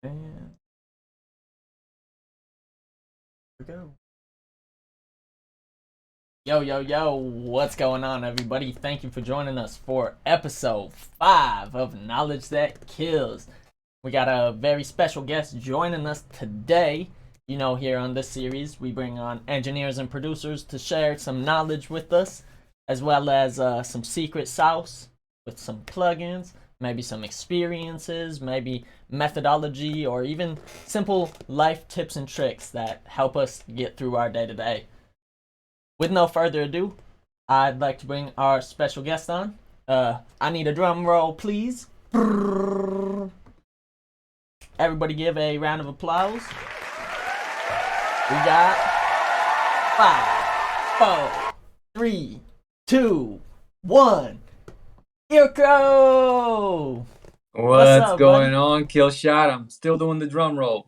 And here we go. Yo, yo, yo, what's going on, everybody? Thank you for joining us for episode 5 of Knowledge That Kills. We got a very special guest joining us today. You know, here on this series, we bring on engineers and producers to share some knowledge with us, as well as some secret sauce with some plugins, maybe some experiences, maybe methodology, or even simple life tips and tricks that help us get through our day to day. With no further ado, I'd like to bring our special guest on. I need a drum roll, please. Everybody give a round of applause. We got 5, 4, 3, 2, 1. Irko! What's What's up, buddy? going on, Kill Shot? I'm still doing the drum roll.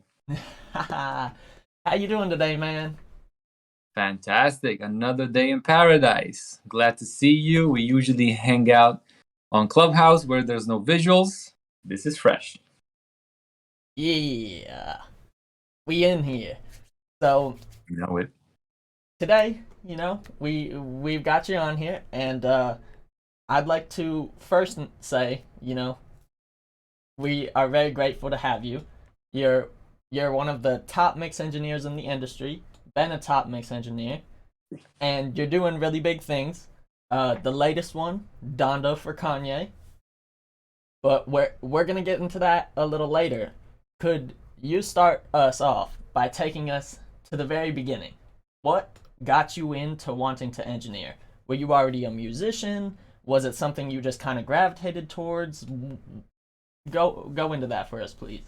How you doing today, man? Fantastic. Another day in paradise. Glad to see you. We usually hang out on Clubhouse where there's no visuals. This is fresh. Yeah, we in here. So You know it. today, we've got you on here, and I'd like to first say, we are very grateful to have you. You're you're one of the top mix engineers in the industry, been a top mix engineer, and you're doing really big things. The latest one, Donda for Kanye, but we're gonna get into that a little later. Could you start us off by taking us to the very beginning? What got you into wanting to engineer? Were you already a musician? Was it something you just kind of gravitated towards? Go into that for us, please.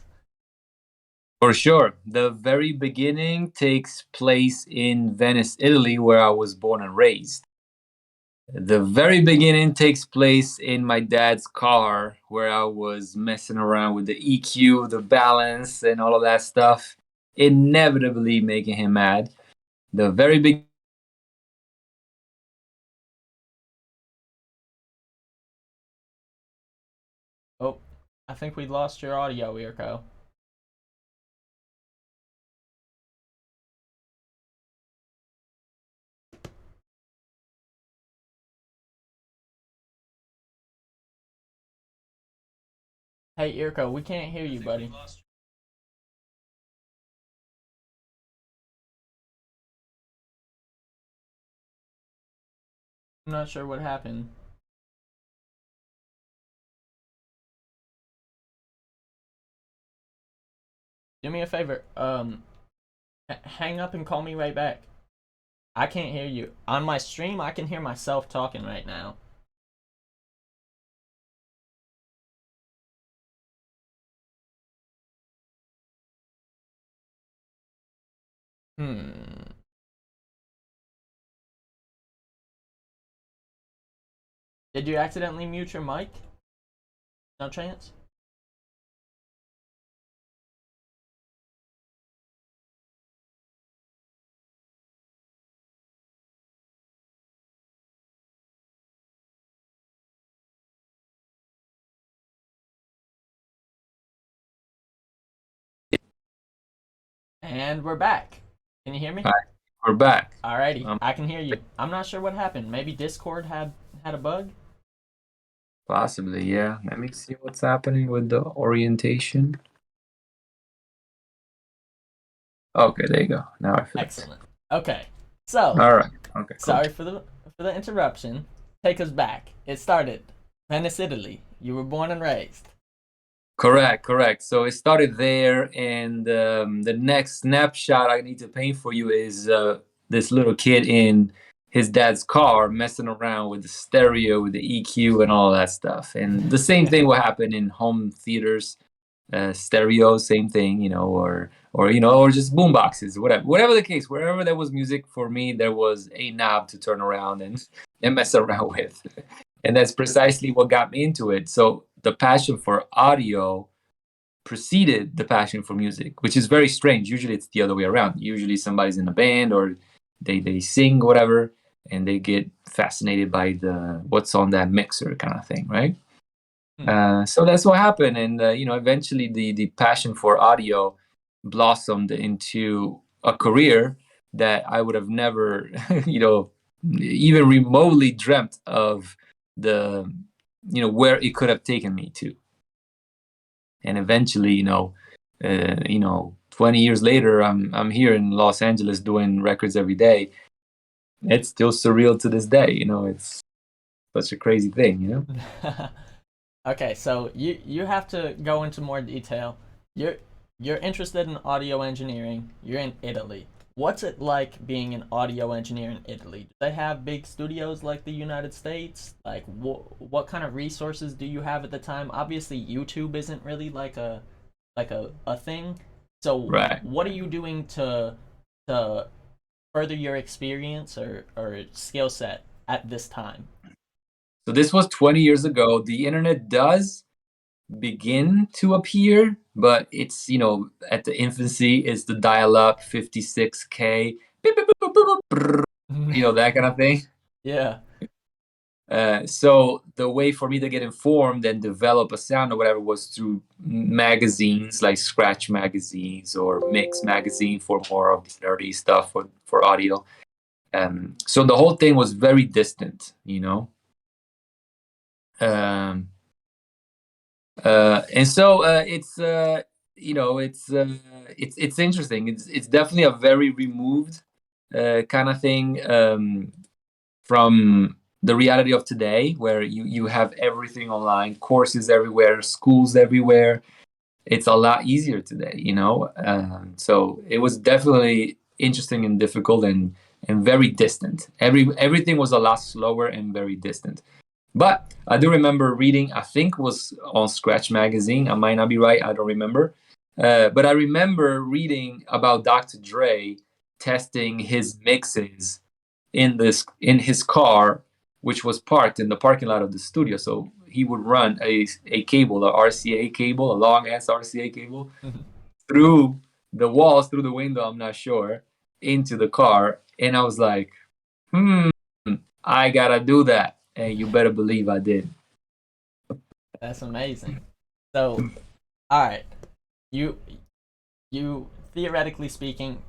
For sure. The very beginning takes place in Venice, Italy, where I was born and raised. The very beginning takes place in my dad's car, where I was messing around with the EQ, the balance, and all of that stuff, inevitably making him mad. The very big. Oh, I think we lost your audio, Irko. Hey, Irko, we can't hear you, buddy. I'm not sure what happened. Do me a favor. Hang up and call me right back. I can't hear you. On my stream, I can hear myself talking right now. Hmm. Did you accidentally mute your mic? No chance? And we're back. Can you hear me? Hi, we're back. Alrighty, Um, I can hear you. I'm not sure what happened. Maybe Discord had a bug. Possibly, yeah. Let me see what's happening with the orientation. Okay, there you go. Now I flipped. Excellent. Okay, so All right. Okay, cool. sorry for the interruption. Take us back. It started Venice, Italy. You were born and raised. Correct, correct. So it started there, and the next snapshot I need to paint for you is this little kid in his dad's car messing around with the stereo, with the EQ, and all that stuff. And the same thing will happen in home theaters, stereo, same thing, or just boom boxes, whatever the case. Wherever there was music for me, there was a knob to turn around and mess around with. And that's precisely what got me into it. So the passion for audio preceded the passion for music, which is very strange. Usually it's the other way around. Usually somebody's in a band or they sing whatever, and they get fascinated by the what's on that mixer kind of thing, right? Hmm. So that's what happened, and eventually the passion for audio blossomed into a career that I would have never, even remotely dreamt of the, where it could have taken me to. And eventually, 20 years later, I'm here in Los Angeles doing records every day. It's still surreal to this day. It's such a crazy thing. Okay, so you have to go into more detail. You're you're interested in audio engineering. You're in Italy. What's it like being an audio engineer in Italy? Do they have big studios like the United States? Like what kind of resources do you have at the time? Obviously, YouTube isn't really like a thing. So Right. what are you doing to further your experience or skill set at this time? So this was 20 years ago. The internet does begin to appear, but it's, at the infancy. It's the dial-up 56K, that kind of thing. Yeah. So the way for me to get informed and develop a sound or whatever was through magazines like Scratch magazines or Mix magazine for more of the nerdy stuff for audio. So the whole thing was very distant. Um, and so it's interesting. It's definitely a very removed kind of thing from the reality of today, where you have everything online, courses everywhere, schools everywhere. It's a lot easier today. So it was definitely interesting and difficult and very distant. Everything was a lot slower and very distant. But I do remember reading, I think it was on Scratch magazine. I might not be right. I don't remember. But I remember reading about Dr. Dre testing his mixes in his car, which was parked in the parking lot of the studio. So he would run a cable, a RCA cable, a long ass RCA cable through the walls, through the window, I'm not sure, into the car. And I was like, I gotta do that. And you better believe I did. That's amazing. So, all right, you you theoretically speaking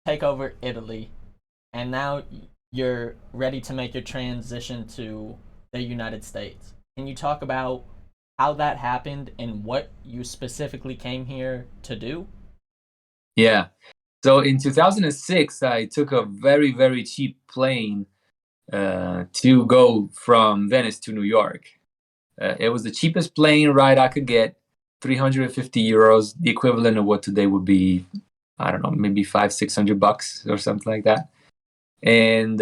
take over Italy, and now you're ready to make your transition to the United States. Can you talk about how that happened and what you specifically came here to do? Yeah. So in 2006, I took a very, very cheap plane to go from Venice to New York. It was the cheapest plane ride I could get, 350 euros, the equivalent of what today would be, I don't know, maybe 500-600 bucks or something like that. And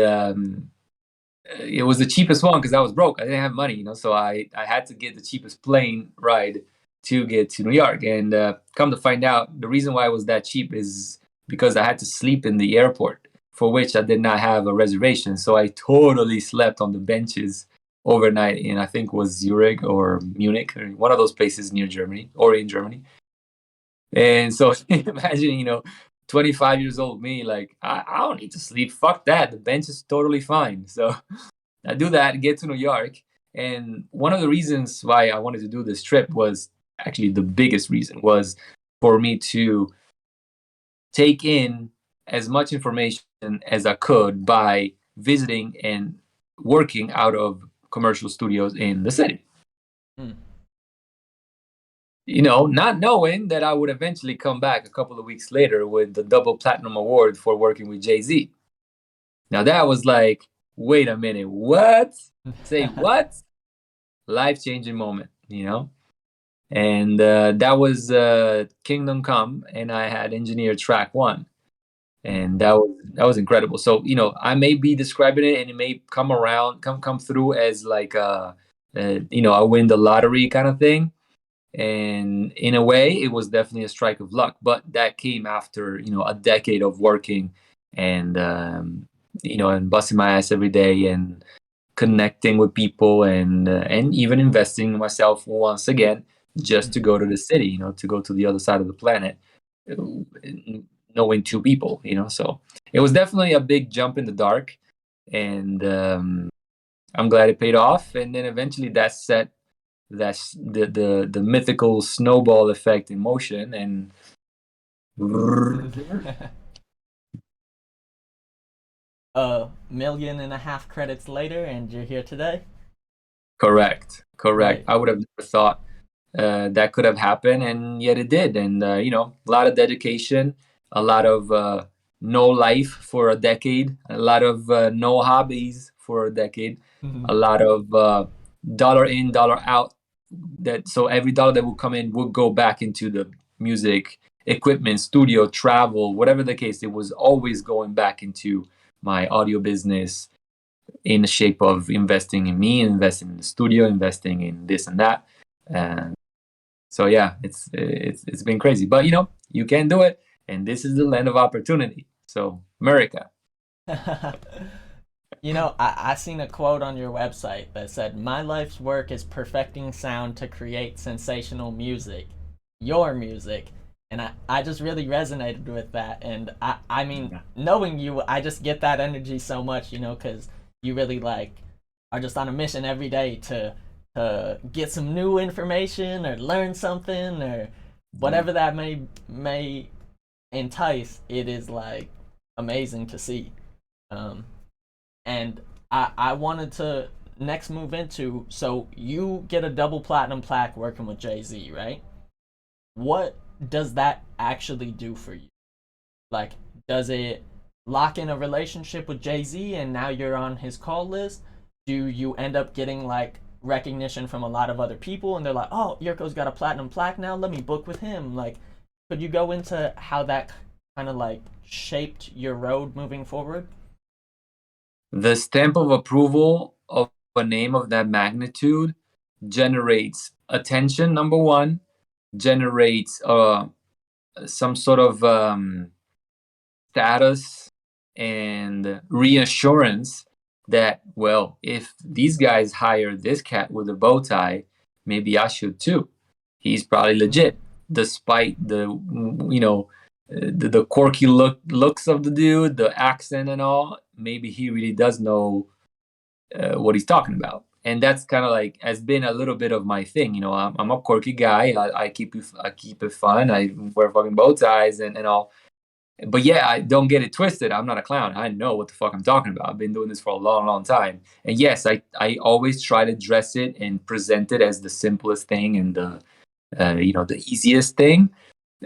it was the cheapest one because I was broke. I didn't have money. So I had to get the cheapest plane ride to get to New York. And come to find out, the reason why it was that cheap is because I had to sleep in the airport, for which I did not have a reservation. So I totally slept on the benches overnight in, I think, was Zurich or Munich, or one of those places near Germany or in Germany. And so imagine, 25 years old me, like, I don't need to sleep. Fuck that. The bench is totally fine. So I do that, get to New York. And one of the reasons why I wanted to do this trip was actually the biggest reason was for me to take in as much information as I could by visiting and working out of commercial studios in the city. Hmm. Not knowing that I would eventually come back a couple of weeks later with the double platinum award for working with Jay-Z. Now that was like, wait a minute, what? Say what? Life-changing moment. And that was Kingdom Come, and I had engineered track one, and that was incredible. So I may be describing it, and it may come through as like I win the lottery kind of thing. And in a way, it was definitely a strike of luck, but that came after a decade of working and and busting my ass every day and connecting with people and even investing in myself once again just to go to the city, to go to the other side of the planet, knowing two people. So it was definitely a big jump in the dark, and I'm glad it paid off. And then eventually that set that's the mythical snowball effect in motion, and A million and a half credits later, and you're here today. correct, correct. Right. I would have never thought that could have happened, and yet it did. And a lot of dedication, a lot of no life for a decade, a lot of no hobbies for a decade, a lot of dollar in, dollar out. That so every dollar that would come in would go back into the music equipment, studio, travel, whatever the case. It was always going back into my audio business in the shape of investing in me, investing in the studio, investing in this and that. And so yeah, it's been crazy, but you can do it, and this is the land of opportunity. So America. I seen a quote on your website that said, "My life's work is perfecting sound to create sensational music, your music." And I just really resonated with that. And I mean, knowing you, I just get that energy so much, because you really like are just on a mission every day to get some new information or learn something or whatever that may entice. It is like amazing to see. Um, and I wanted to next move into, so you get a double platinum plaque working with Jay-Z, right? What does that actually do for you? Like, does it lock in a relationship with Jay-Z and now you're on his call list? Do you end up getting like recognition from a lot of other people and they're like, "Oh, Irko's got a platinum plaque now, let me book with him." Like, could you go into how that kind of like shaped your road moving forward? The stamp of approval of a name of that magnitude generates attention, number one, generates some sort of status and reassurance that, well, if these guys hire this cat with a bow tie, maybe I should too. He's probably legit, despite the quirky looks of the dude, the accent and all. Maybe he really does know what he's talking about. And that's kind of like has been a little bit of my thing. I'm a quirky guy. I keep it fun. I wear fucking bow ties and all. But yeah, I don't get it twisted. I'm not a clown. I know what the fuck I'm talking about. I've been doing this for a long, long time. And yes, I always try to dress it and present it as the simplest thing and the easiest thing.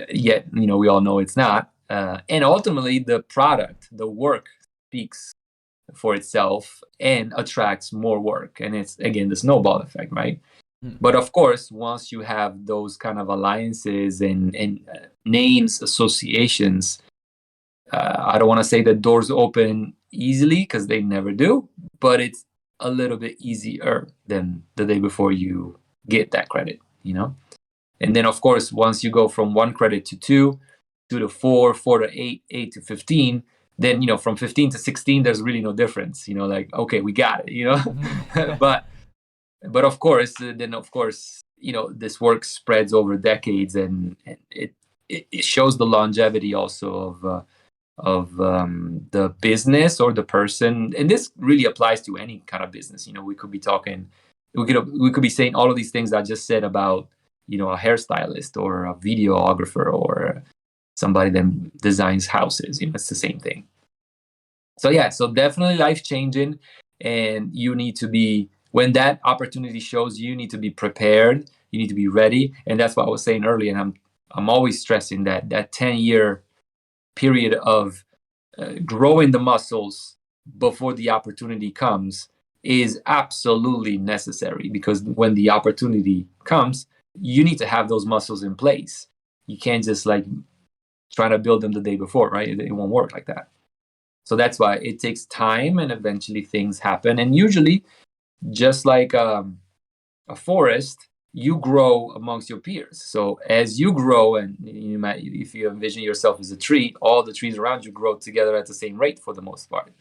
Yet, we all know it's not. And ultimately, the product, the work speaks for itself and attracts more work. And it's, again, the snowball effect, right? But of course, once you have those kind of alliances and names, associations, I don't want to say the doors open easily because they never do, but it's a little bit easier than the day before you get that credit. And then, of course, once you go from one credit to two to four, four to eight, eight to 15, then, from 15 to 16, there's really no difference. Like, okay, we got it, but of course, this work spreads over decades, and it shows the longevity also of the business or the person. And this really applies to any kind of business. We could be talking, we could be saying all of these things I just said about a hairstylist or a videographer or somebody that designs houses. It's the same thing. So yeah, so definitely life changing, and you need to be, when that opportunity shows, you need to be prepared, you need to be ready. And that's what I was saying earlier, and I'm always stressing that 10-year period of growing the muscles before the opportunity comes is absolutely necessary, because when the opportunity comes, you need to have those muscles in place. You can't just like try to build them the day before, right? It won't work like that. So that's why it takes time, and eventually things happen. And usually, just like a forest, you grow amongst your peers. So as you grow, and if you envision yourself as a tree, all the trees around you grow together at the same rate for the most part.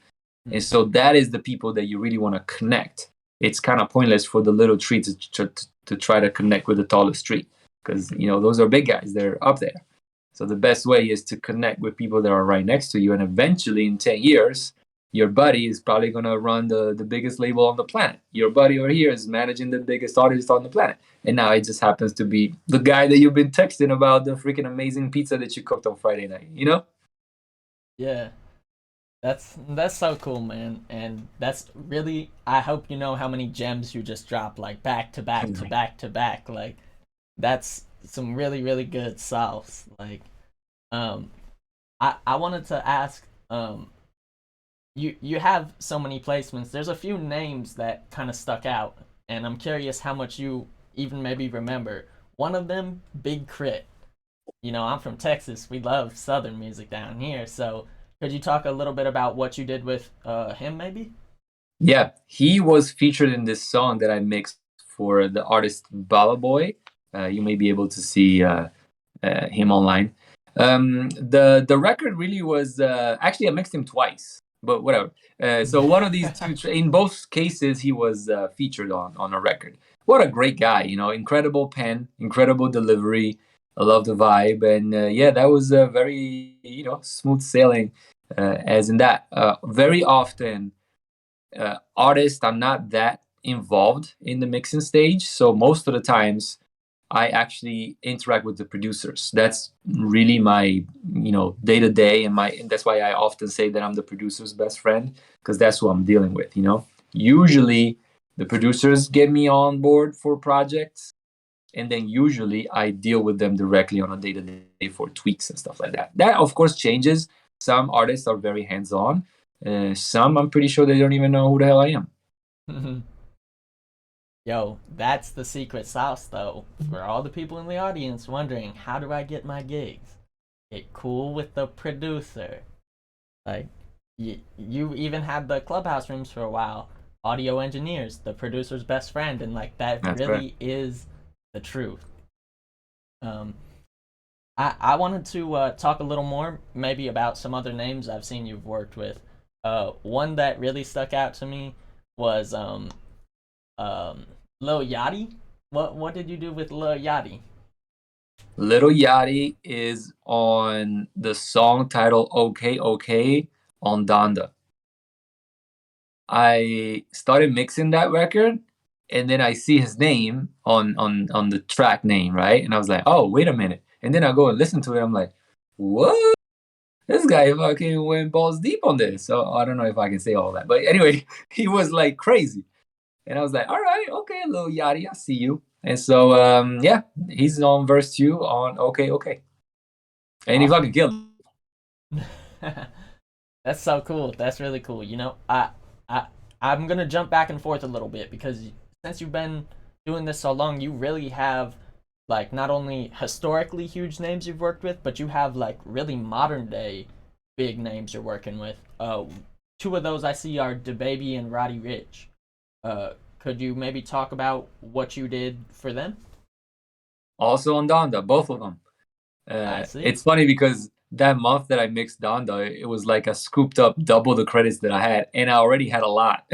And so that is the people that you really want to connect. It's kind of pointless for the little tree to try to connect with the tallest tree, because those are big guys, they're up there. So the best way is to connect with people that are right next to you, and eventually in 10 years Your buddy is probably gonna run the biggest label on the planet. Your buddy over here is managing the biggest artist on the planet. And now it just happens to be the guy that you've been texting about the freaking amazing pizza that you cooked on Friday night, you know? Yeah. That's so cool, man. And that's really, I hope you know how many gems you just dropped, like back to back to back to back. Like that's some really, really good sauce. Like um I wanted to ask, you have so many placements. There's a few names that kind of stuck out, and I'm curious how much you even maybe remember. One of them, Big Crit. I'm from Texas. We love Southern music down here. So could you talk a little bit about what you did with him, maybe? Yeah, he was featured in this song that I mixed for the artist Bala Boy. You may be able to see him online. The record really was actually I mixed him twice, but whatever. So one of these two, in both cases, he was featured on a record. What a great guy, incredible pen, incredible delivery. I love the vibe, and yeah, that was very smooth sailing. As in that, very often artists are not that involved in the mixing stage, so most of the times I actually interact with the producers. That's really my, day to day, and that's why I often say that I'm the producer's best friend because that's who I'm dealing with. Usually the producers get me on board for projects, and then usually I deal with them directly on a day to day for tweaks and stuff like that. That of course changes. Some artists are very hands on. Some I'm pretty sure they don't even know who the hell I am. Yo, that's the secret sauce, though. For all the people in the audience wondering, how do I get my gigs? Get cool with the producer. Like, you even had the clubhouse rooms for a while. Audio engineers, the producer's best friend, and like that That's right. really is the truth. Um, I wanted to talk a little more, maybe about some other names I've seen you've worked with. One that really stuck out to me was um, Lil Yachty. What did you do with Lil Yachty? Little Yachty is on the song title "Okay Okay" on Donda. I started mixing that record, and then I see his name on the track name, right? And I was like, oh, wait a minute. And then I go and listen to it. I'm like, what? This guy fucking went balls deep on this. So I don't know if I can say all that, but anyway, he was like crazy. And I was like, all right, okay, little Yachty, I see you. And so yeah, he's on verse 2 on Okay Okay. And he fucking Awesome. killed That's so cool. That's really cool. I I'm gonna jump back and forth a little bit because since you've been doing this so long, you really have like not only historically huge names you've worked with, but you have like really modern day big names you're working with. Two of those I see are DaBaby and Roddy Ricch. Could you maybe talk about what you did for them? also on Donda, both of them. I see. It's funny because that month that I mixed Donda, it was like I scooped up double the credits that I had, and I already had a lot,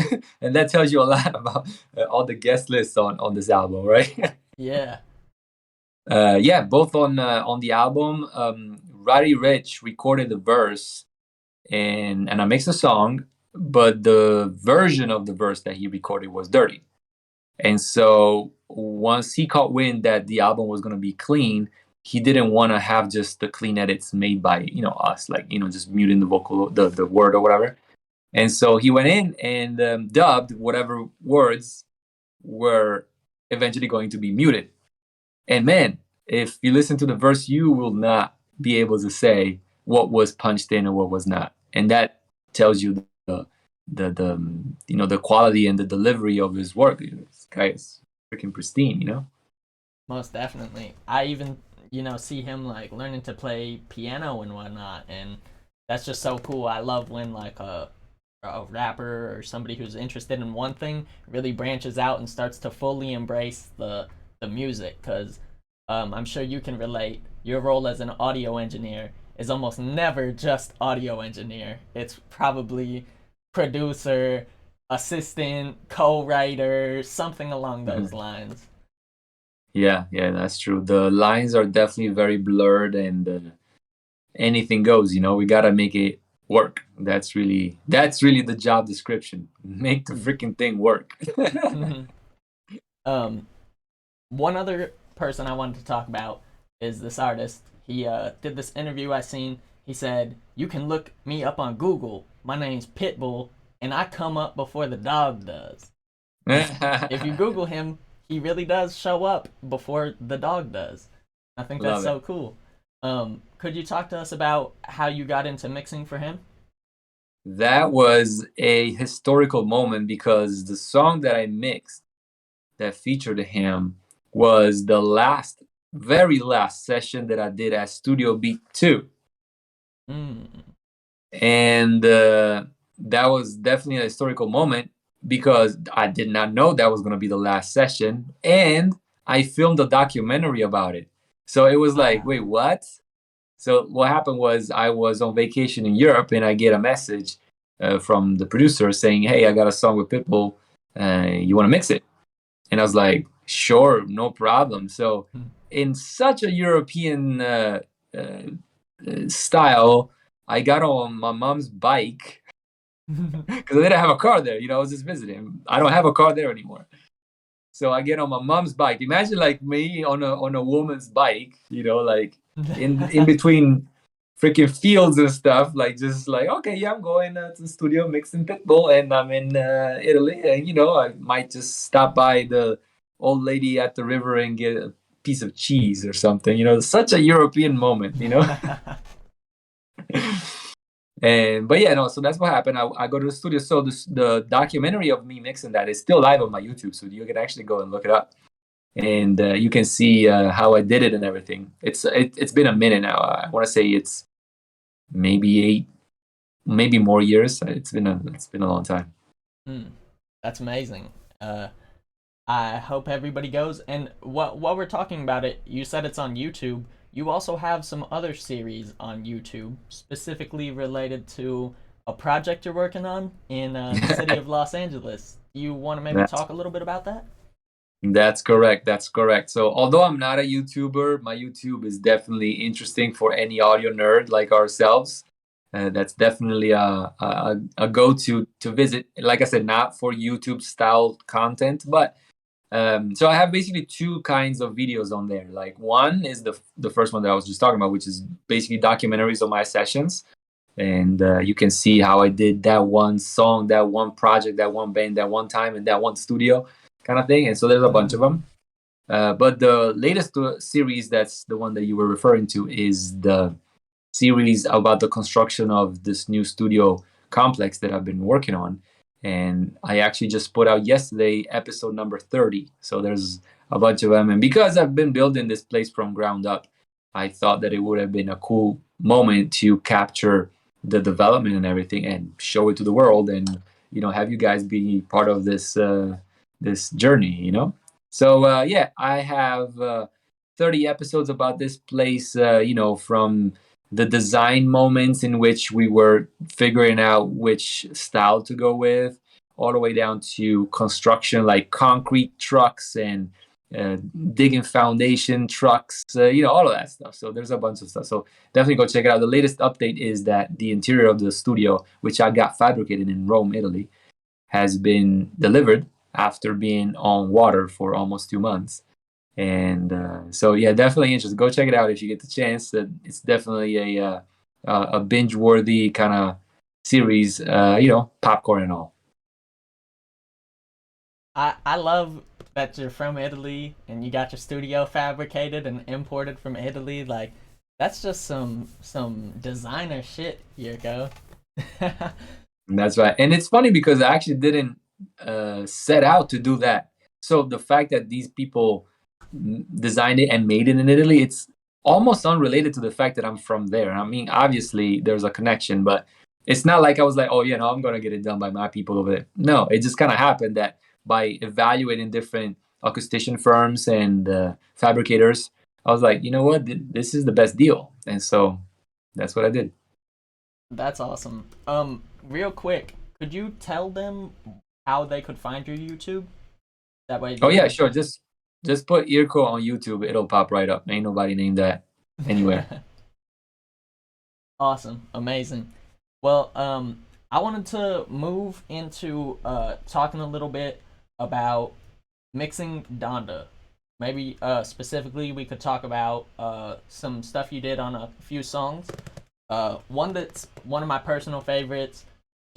and that tells you a lot about all the guest lists on this album, right? Yeah. Yeah, both on the album. Roddy Ricch recorded the verse, and I mixed the song, but the version of the verse that he recorded was dirty. And so once he caught wind that the album was going to be clean, he didn't want to have just the clean edits made by us, like just muting the vocal, the word or whatever. And so he went in and dubbed whatever words were eventually going to be muted. And man, if you listen to the verse, you will not be able to say what was punched in and what was not, and that tells you the quality and the delivery of his work. This guy is freaking pristine. Most definitely. I even, see him like learning to play piano and whatnot, and that's just so cool. I love when like a rapper or somebody who's interested in one thing really branches out and starts to fully embrace the music. Because I'm sure you can relate. Your role as an audio engineer is almost never just audio engineer. It's probably producer, assistant, co-writer, something along those lines. Yeah, yeah, that's true. The lines are definitely very blurred, and anything goes. We gotta make it work. That's really the job description. Make the freaking thing work. um, one other person I wanted to talk about is this artist. He did this interview I seen. He said, "You can look me up on Google. My name's Pitbull, and I come up before the dog does." If you Google him, he really does show up before the dog does. I think that's Love it. so cool. Could you talk to us about how you got into mixing for him? That was a historical moment because the song that I mixed that featured him was the very last session that I did at Studio Beat 2. Mm. And that was definitely a historical moment because I did not know that was going to be the last session. And I filmed a documentary about it. So it was like, wait, what? So what happened was I was on vacation in Europe and I get a message from the producer saying, "Hey, I got a song with Pitbull. You want to mix it?" And I was like, "Sure, no problem." So in such a European style, I got on my mom's bike because I didn't have a car there. I was just visiting. I don't have a car there anymore. So I get on my mom's bike. Imagine like me on a woman's bike, like in between freaking fields and stuff, like just like, okay, yeah, I'm going to the studio mixing Pitbull, and I'm in Italy, and I might just stop by the old lady at the river and get a piece of cheese or something. Such a European moment. But yeah, no, so that's what happened. I go to the studio. So the documentary of me mixing that is still live on my YouTube, so you can actually go and look it up, and you can see how I did it and everything. It's been a minute now. I want to say it's maybe 8, maybe more years. It's been a long time. That's amazing. I hope everybody goes. And while we're talking about it, you said it's on YouTube. You also have some other series on YouTube specifically related to a project you're working on in the city of Los Angeles. You want to maybe talk a little bit about that? That's correct. That's correct. So although I'm not a YouTuber, my YouTube is definitely interesting for any audio nerd like ourselves. That's definitely a go-to to visit. Like I said, not for YouTube style content, but so I have basically 2 kinds of videos on there. Like one is the first one that I was just talking about, which is basically documentaries of my sessions, and you can see how I did that one song, that one project, that one band, that one time, in that one studio kind of thing. And so there's a bunch of them. But the latest series, that's the one that you were referring to, is the series about the construction of this new studio complex that I've been working on. And I actually just put out yesterday episode number 30. So there's a bunch of them. And because I've been building this place from ground up, I thought that it would have been a cool moment to capture the development and everything and show it to the world, and have you guys be part of this this journey. So yeah, I have 30 episodes about this place, from the design moments in which we were figuring out which style to go with, all the way down to construction, like concrete trucks and digging foundation trucks, all of that stuff. So there's a bunch of stuff. So definitely go check it out. The latest update is that the interior of the studio, which I got fabricated in Rome, Italy, has been delivered after being on water for almost 2 months. And so yeah, definitely interesting. Go check it out if you get the chance. It's definitely a binge-worthy kind of series, popcorn and all. I love that you're from Italy and you got your studio fabricated and imported from Italy. Like that's just some designer shit, Irko. That's right. And it's funny because I actually didn't set out to do that. So the fact that these people designed it and made it in Italy, it's almost unrelated to the fact that I'm from there. I mean, obviously there's a connection, but it's not like I was like, oh, I'm going to get it done by my people over there. No, it just kind of happened that by evaluating different acoustician firms and fabricators, I was like, you know what, this is the best deal. And so that's what I did. That's awesome. Real quick, could you tell them how they could find your YouTube? That way. Oh yeah, sure. Just put Irko on YouTube. It'll pop right up. Ain't nobody named that anywhere. Awesome. Amazing. Well, I wanted to move into talking a little bit about mixing Donda. Maybe specifically, we could talk about some stuff you did on a few songs. One that's one of my personal favorites,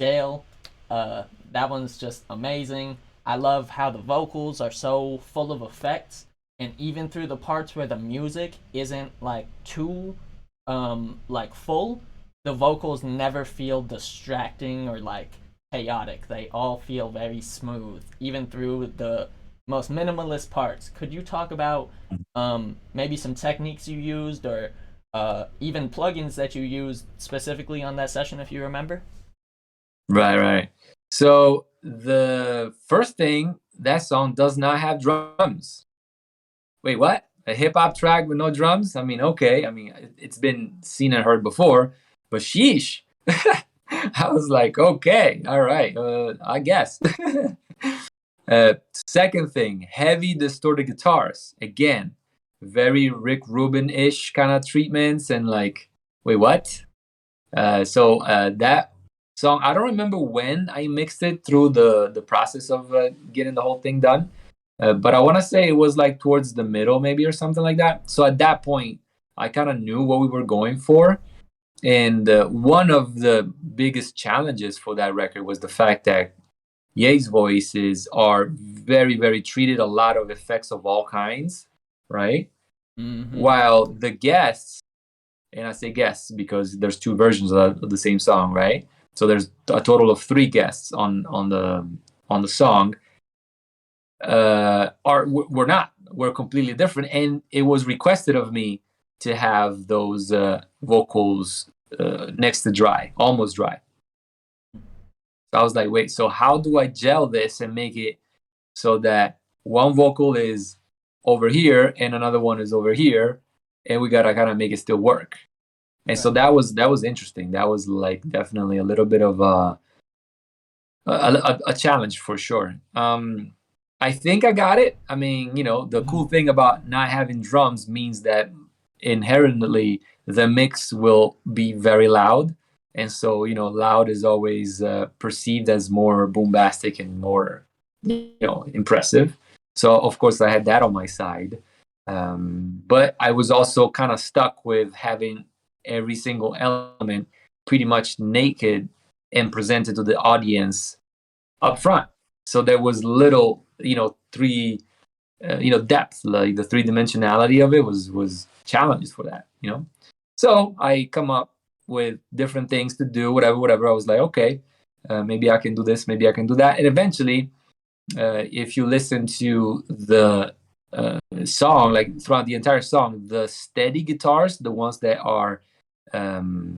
Jail. That one's just amazing. I love how the vocals are so full of effects, and even through the parts where the music isn't like too like full, the vocals never feel distracting or like chaotic. They all feel very smooth, even through the most minimalist parts. Could you talk about maybe some techniques you used or even plugins that you used specifically on that session, if you remember? Right, right. So the first thing, that song does not have drums. Wait, what? A hip hop track with no drums? I mean, okay. I mean, it's been seen and heard before, but sheesh. I was like, okay, all right, I guess. Second thing, heavy distorted guitars. Again, very Rick Rubin ish kind of treatments, and like, wait, what? That song, I don't remember when I mixed it through the process of getting the whole thing done, but I want to say it was like towards the middle, maybe, or something like that. So at that point, I kind of knew what we were going for, and one of the biggest challenges for that record was the fact that Ye's voices are very, very treated, a lot of effects of all kinds, right? Mm-hmm. While the guests, and I say guests because there's two versions of the same song, right? So there's a total of three guests on the song. We're not. We're completely different, and it was requested of me to have those vocals next to dry, almost dry. So I was like, wait, so how do I gel this and make it so that one vocal is over here and another one is over here, and we gotta kind of make it still work. And so Right. that was interesting. That was like definitely a little bit of a challenge for sure. I think I got it. I mean, the Mm-hmm. cool thing about not having drums means that inherently the mix will be very loud, and so loud is always perceived as more bombastic and more impressive. So of course I had that on my side, but I was also kind of stuck with having every single element pretty much naked and presented to the audience up front. So there was little, three, depth, like the three dimensionality of it was challenges for that. So I come up with different things to do, whatever, whatever. I was like, okay, maybe I can do this, maybe I can do that, and eventually, if you listen to the song, like throughout the entire song, the steady guitars, the ones that are, um,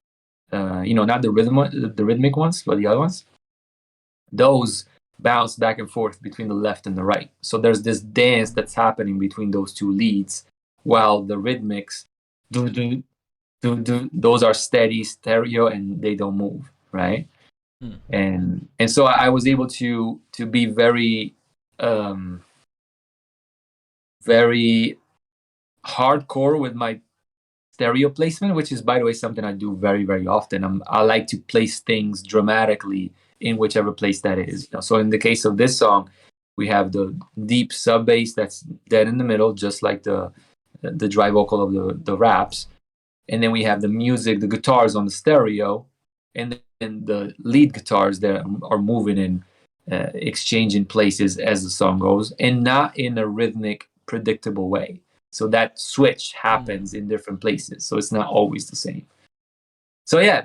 not the rhythmic ones, but the other ones, those bounce back and forth between the left and the right. So there's this dance that's happening between those two leads, while the rhythmics, do do do do, those are steady stereo and they don't move, right? Mm. And so I was able to be very um, very hardcore with my stereo placement, which is, by the way, something I do very, very often. I like to place things dramatically in whichever place that is. So in the case of this song, we have the deep sub bass that's dead in the middle, just like the dry vocal of the raps, and then we have the music, the guitars on the stereo, and then the lead guitars that are moving and exchanging places as the song goes, and not in a rhythmic, predictable way. So that switch Mm. happens in different places, so it's not always the same. So yeah,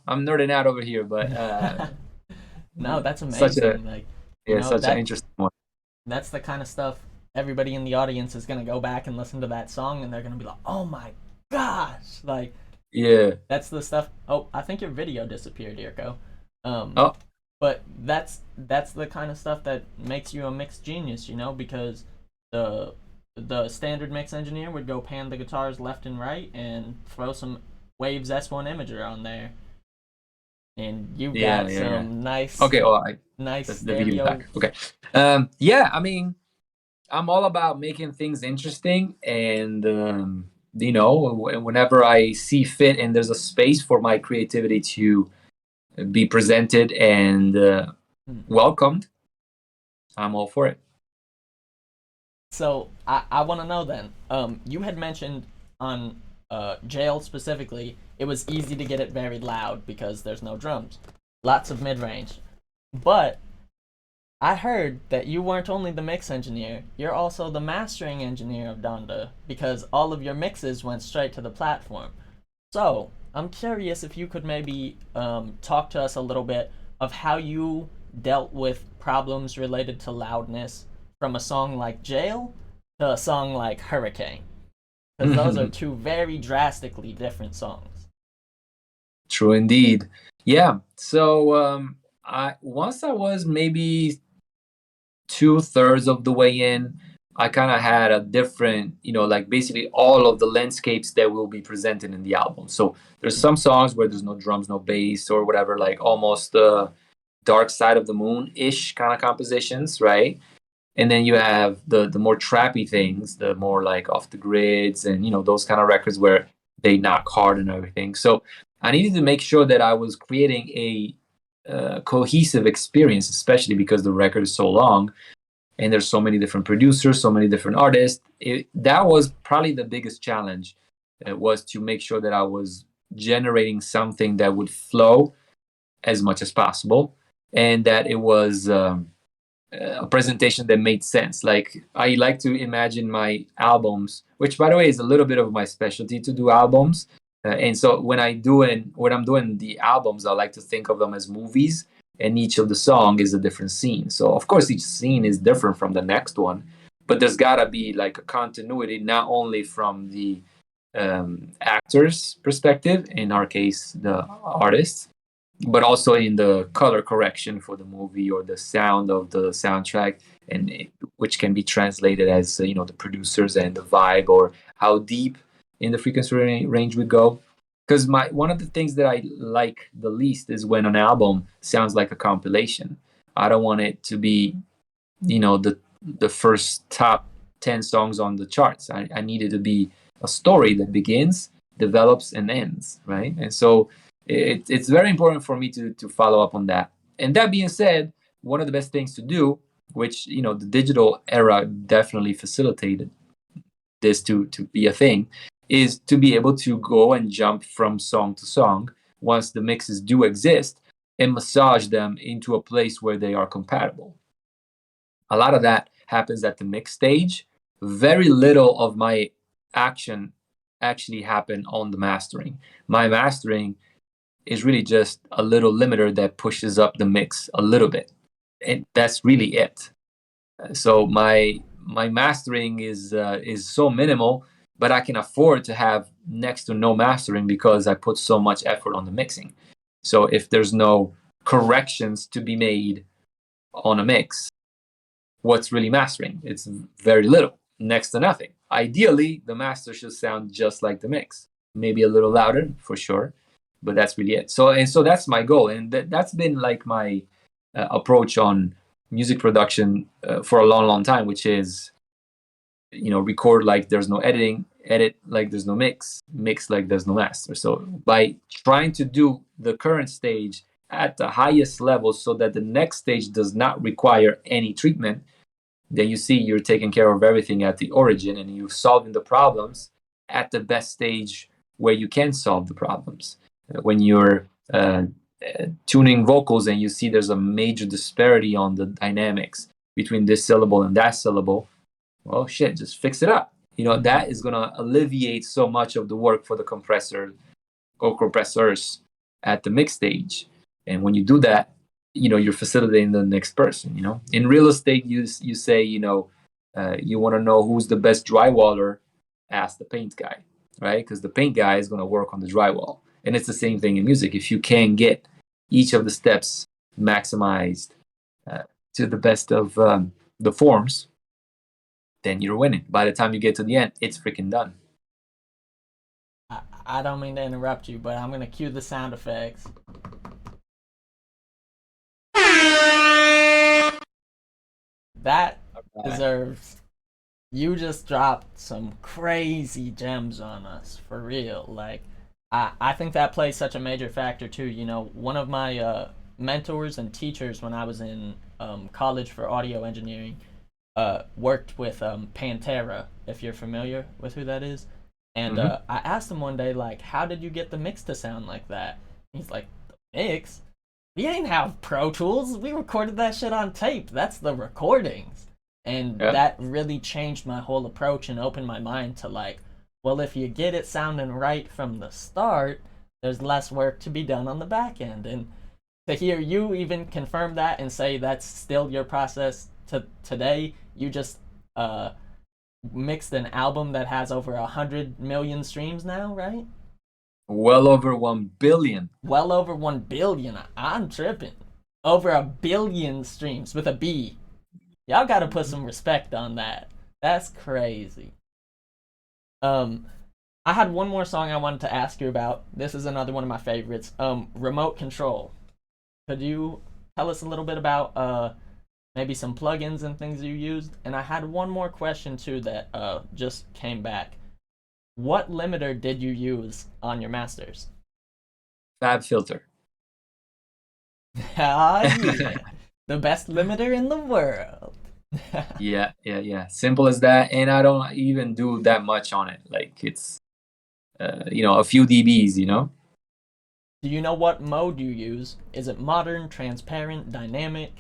I'm nerding out over here, but No, that's such a amazing. Like, such an that interesting one. that's the kind of stuff everybody in the audience is gonna go back and listen to that song and they're gonna be like, "Oh my gosh!" Like Yeah. that's the stuff. Oh, I think your video disappeared, Irko. Um, Oh, but that's the kind of stuff that makes you a mix genius, because the the standard mix engineer would go pan the guitars left and right and throw some Waves S1 imager on there, and you yeah, got yeah, yeah. some nice Okay. Oh, nice the video is stereo. back. Okay. Yeah. I mean, I'm all about making things interesting, and whenever I see fit and there's a space for my creativity to be presented and Hmm. welcomed, I'm all for it. So I want to know then. You had mentioned on jail specifically, it was easy to get it very loud because there's no drums, lots of mid range. But I heard that you weren't only the mix engineer, you're also the mastering engineer of Donda because all of your mixes went straight to the platform. So I'm curious if you could maybe talk to us a little bit of how you dealt with problems related to loudness from a song like Jail to a song like Hurricane, because those are two very drastically different songs. True indeed. Yeah. So I once I was maybe 2/3 of the way in, I kind of had a different, like basically all of the landscapes that will be presented in the album. So there's some songs where there's no drums, no bass, or whatever, like almost Dark Side of the Moon ish kind of compositions, right? And then you have the more trappy things, the more like off the grids, and those kind of records where they knock hard and everything. So I needed to make sure that I was creating a cohesive experience, especially because the record is so long and there's so many different producers, so many different artists. That was probably the biggest challenge, was to make sure that I was generating something that would flow as much as possible, and that it was a presentation that made sense. Like I like to imagine my albums, which by the way is a little bit of my specialty to do albums. And so when I'm doing the albums, I like to think of them as movies, and each of the song is a different scene. So of course each scene is different from the next one, but there's gotta be like a continuity, not only from the actor's perspective, in our case the artist, but also in the color correction for the movie or the sound of the soundtrack, and which can be translated as the producers and the vibe, or how deep in the frequency range we go. Because my one of the things that I like the least is when an album sounds like a compilation. I don't want it to be the first top 10 songs on the charts. I need it to be a story that begins, develops, and ends, right? And so it's very important for me to follow up on that. And that being said, one of the best things to do, which the digital era definitely facilitated this to be a thing, is to be able to go and jump from song to song once the mixes do exist, and massage them into a place where they are compatible. A lot of that happens at the mix stage. Very little of my action actually happened on the mastering. My mastering is really just a little limiter that pushes up the mix a little bit, and that's really it. So my mastering is so minimal, but I can afford to have next to no mastering because I put so much effort on the mixing. So if there's no corrections to be made on a mix, what's really mastering? It's very little, next to nothing. Ideally, the master should sound just like the mix, maybe a little louder for sure, but that's really it. So that's my goal, and that's been like my approach on music production for a long, long time, which is record like there's no editing, edit like there's no mix, mix like there's no master. So by trying to do the current stage at the highest level so that the next stage does not require any treatment, then you see you're taking care of everything at the origin, and you're solving the problems at the best stage where you can solve the problems. When you're tuning vocals and you see there's a major disparity on the dynamics between this syllable and that syllable, well, shit, just fix it up. That is going to alleviate so much of the work for the compressor or compressors at the mix stage. And when you do that, you're facilitating the next person. In real estate, you say, you want to know who's the best drywaller, ask the paint guy, right? Because the paint guy is going to work on the drywall. And it's the same thing in music. If you can get each of the steps maximized to the best of the forms, then you're winning. By the time you get to the end, it's freaking done. I don't mean to interrupt you, but I'm gonna cue the sound effects. That deserves. You just dropped some crazy gems on us for real. Like, I think that plays such a major factor too. You know, one of my mentors and teachers when I was in college for audio engineering worked with Pantera, if you're familiar with who that is. And Hmm. I asked him one day, like, how did you get the mix to sound like that? He's like, the mix? We ain't have Pro Tools. We recorded that shit on tape. That's the recordings. And Yeah. that really changed my whole approach and opened my mind to, like, well, if you get it sounding right from the start, there's less work to be done on the back end. And to hear you even confirm that and say that's still your process to today, you just uh, mixed an album that has over 100 million streams now, right? Well over 1 billion. Well over 1 billion. I'm tripping. Over a billion streams with a B. Y'all got to put some respect on that. That's crazy. Um, I had one more song I wanted to ask you about. This is another one of my favorites. Remote Control. Could you tell us a little bit about maybe some plugins and things you used? And I had one more question too that just came back. What limiter did you use on your masters? Fab Filter. Ah, yeah, the best limiter in the world. Yeah. Simple as that. And I don't even do that much on it. Like it's, a few dBs, Do you know what mode you use? Is it modern, transparent, dynamic?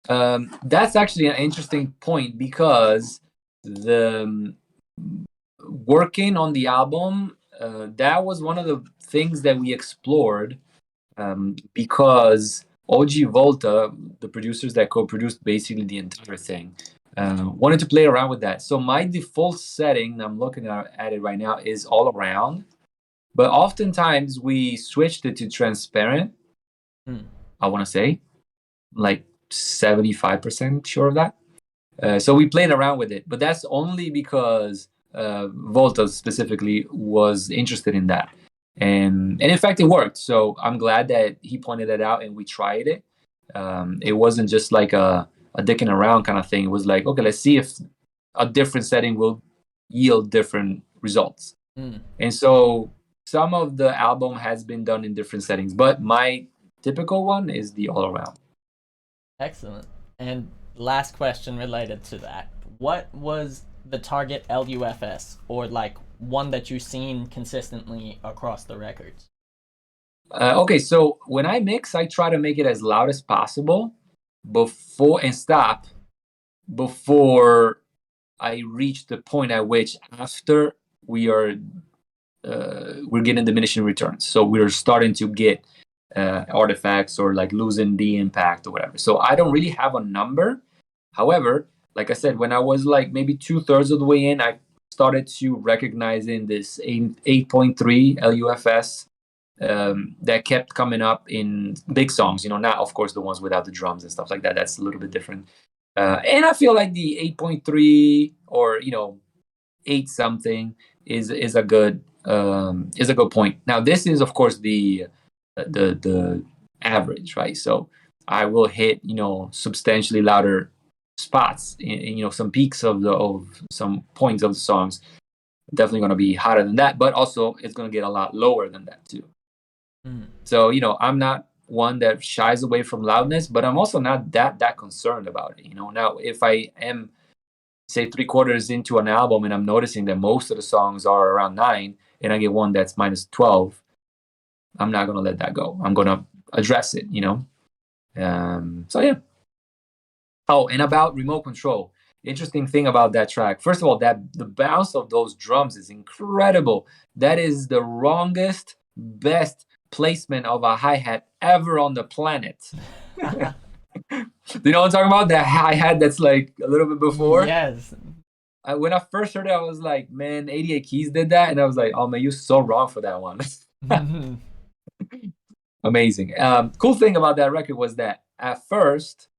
That's actually an interesting point because the working on the album, that was one of the things that we explored because OG Volta, the producers that co-produced basically the entire thing, wanted to play around with that. So my default setting, I'm looking at it right now, is all around. But oftentimes we switched it to transparent. Hmm. I want to say like 75% sure of that. So we played around with it, but that's only because Volta specifically was interested in that, and in fact it worked. So I'm glad that he pointed that out and we tried it. It wasn't just like a dicking around kind of thing. It was like, okay, let's see if a different setting will yield different results. Hmm. And so some of the album has been done in different settings, but my typical one is the all around. Excellent. And last question related to that. What was the target LUFS or like one that you've seen consistently across the records? Okay, so when I mix, I try to make it as loud as possible before and stop before I reach the point at which after we are we're getting diminishing returns. So we're starting to get artifacts or like losing the impact or whatever. So I don't really have a number. However, like I said, when I was like maybe 2/3 of the way in, I started to recognizing this 8.3 LUFS that kept coming up in big songs. Not of course the ones without the drums and stuff like that. That's a little bit different. And I feel like the 8.3 or 8 something is a good point. Now this is of course the average, right? So I will hit substantially louder spots in some peaks of some points of the songs. Definitely going to be hotter than that, but also it's going to get a lot lower than that too. Mm. So I'm not one that shies away from loudness, but I'm also not that concerned about it. Now if I am say 3/4 into an album and I'm noticing that most of the songs are around 9 and I get one that's -12, I'm not gonna let that go. I'm gonna address it. So yeah. Oh, and about remote control. Interesting thing about that track. First of all, that the bounce of those drums is incredible. That is the wrongest, best placement of a hi-hat ever on the planet. Do you know what I'm talking about? That hi-hat that's like a little bit before. Yes. When I first heard it, I was like, man, 88 Keys did that. And I was like, oh man, you're so wrong for that one. Amazing. Cool thing about that record was that at first,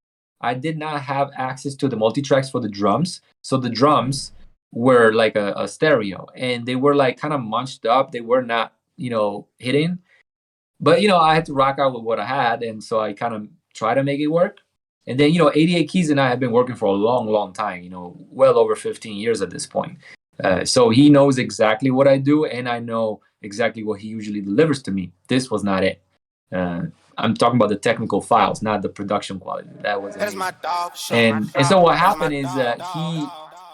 I did not have access to the multi-tracks for the drums. So the drums were like a stereo and they were like kind of munched up. They were not, hitting. But, I had to rock out with what I had. And so I kind of try to make it work. And then, 88 Keys and I have been working for a long, long time, well over 15 years at this point. So he knows exactly what I do. And I know exactly what he usually delivers to me. This was not it. I'm talking about the technical files, not the production quality. That was amazing. And so what happened is he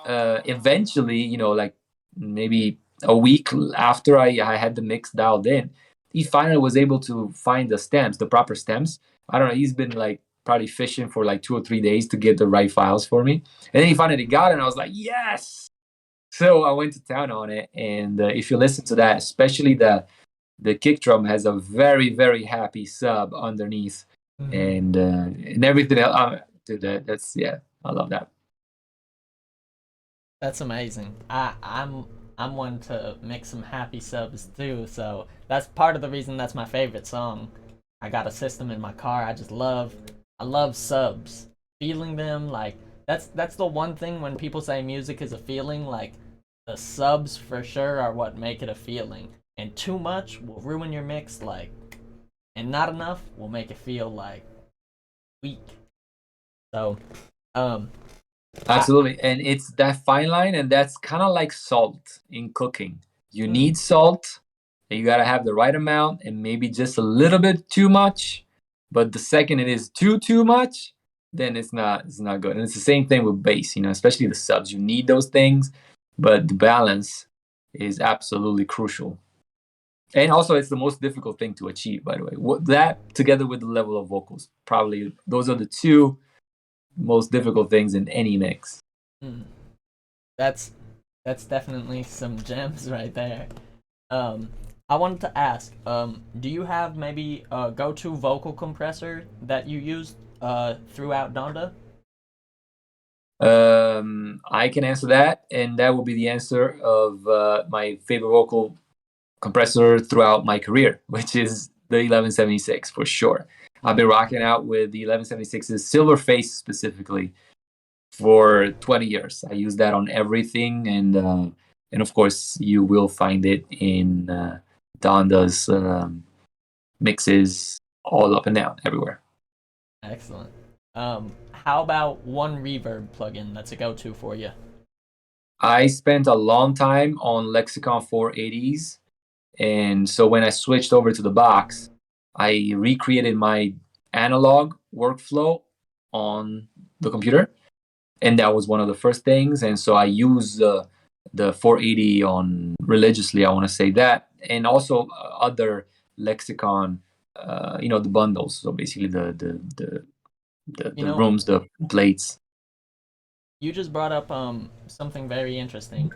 eventually, like maybe a week after I had the mix dialed in, he finally was able to find the stems, the proper stems. I don't know. He's been like probably fishing for like 2 or 3 days to get the right files for me, and then he finally got it. And I was like, yes. So I went to town on it, and if you listen to that, especially the kick drum has a very very happy sub underneath, and everything else. Dude, that's yeah, I love that. That's amazing. I'm one to make some happy subs too, so that's part of the reason that's my favorite song. I got a system in my car. I love subs. Feeling them like that's the one thing when people say music is a feeling, like the subs for sure are what make it a feeling. And too much will ruin your mix, like, and not enough will make it feel like weak. So, um I, Absolutely. And it's that fine line, and that's kind of like salt in cooking. You mm, need salt, and you got to have the right amount and maybe just a little bit too much. But the second it is too much, then it's not good. And it's the same thing with bass, especially the subs. You need those things, but the balance is absolutely crucial. And also it's the most difficult thing to achieve, by the way. That together with the level of vocals, probably those are the two most difficult things in any mix. mm, that's that's definitely some gems right there. Um, I wanted to ask, do you have maybe a go-to vocal compressor that you use throughout Donda? I can answer that, and that will be the answer of my favorite vocal compressor throughout my career, which is the 1176 for sure. I've been rocking out with the 1176's silver face specifically for 20 years. I use that on everything, and of course you will find it in Donda's mixes all up and down everywhere. Excellent. How about one reverb plugin that's a go-to for you? I spent a long time on Lexicon 480s, and so when I switched over to the box, I recreated my analog workflow on the computer, and that was one of the first things. And so I use the 480 on religiously. I want to say that, and also other Lexicon, the bundles. So basically You the know, rooms, the plates. you just brought up something very interesting.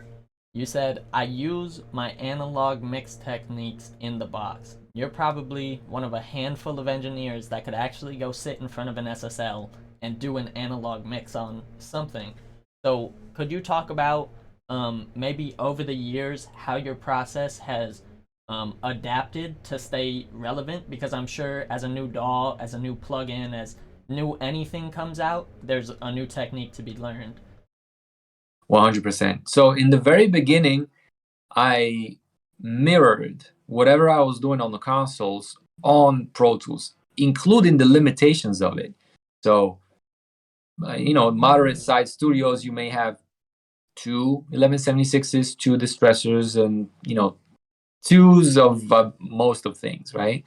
You said I use my analog mix techniques in the box. You're probably one of a handful of engineers that could actually go sit in front of an SSL and do an analog mix on something. So, could you talk about maybe over the years how your process has adapted to stay relevant? Because I'm sure as a new DAW, as a new plugin, as new anything comes out, there's a new technique to be learned. 100%. So in the very beginning, I mirrored whatever I was doing on the consoles on Pro Tools, including the limitations of it. So, moderate sized studios, you may have two 1176s, two distressors, and, twos of most of things, right?